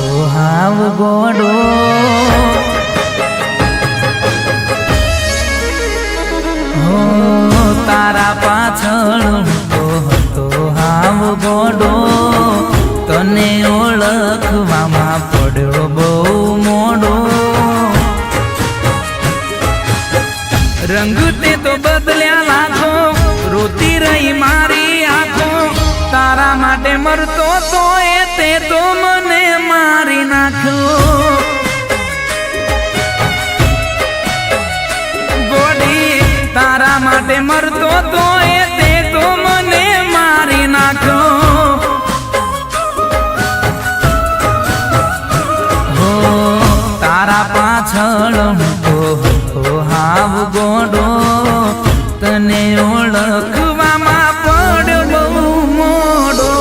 હતો હાવ ગોડો હો તારા પાછળ તો હતો હાવ ગોડો તને ઓળખવામાં પડ્યો બહુ મોડો રંગ તે તો બદલ્યા લાખો રોતી રહી મારી આંખો તારા માટે મરતો તો એ તે તો મને મારી નાખ્યો ગોડી તારા માટે મરતો તો એ તે તો મને મારી નાખ્યો હો તારા પાછળ તો હાવ ગોડો તને ઓળખવામાં પડ્યો બહુ મોડો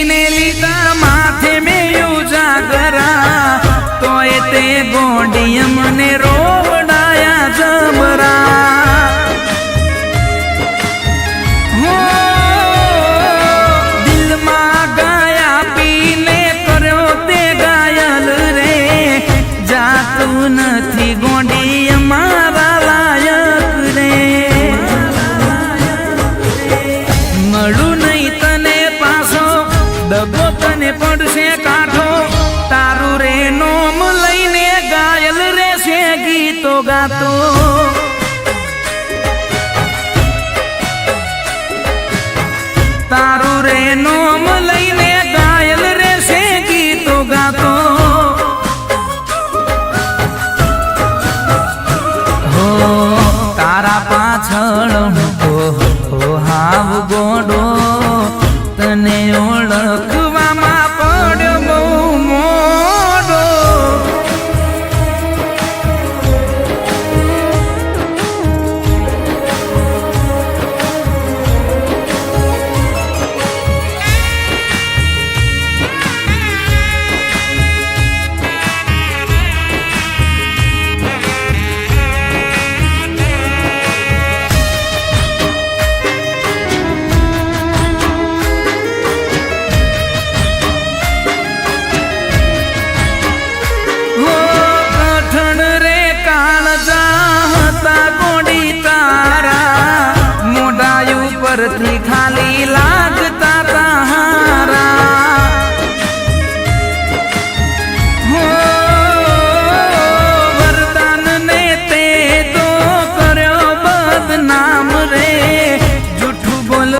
ને લીધા માથે મેં ઉજાગરા તો એ તે ગોંડી મને રોવડાયા જબરા હો દિલમાં ગયા પીને કર્યો તે ગાયલ રે જાતું નથી ગોંડી અમારા લાયક રે મળું નહીં તને પાછો દબો તને પડશે કાઢો તારું રે નોમ લઈને ગાયલ રેશે ગીતો ગાતો તારું રે નોમ લઈને ગાયલ રેશે ગીતો ગાતો હો તારા પાછળ તો હાવ ગોડો તને ઓળખ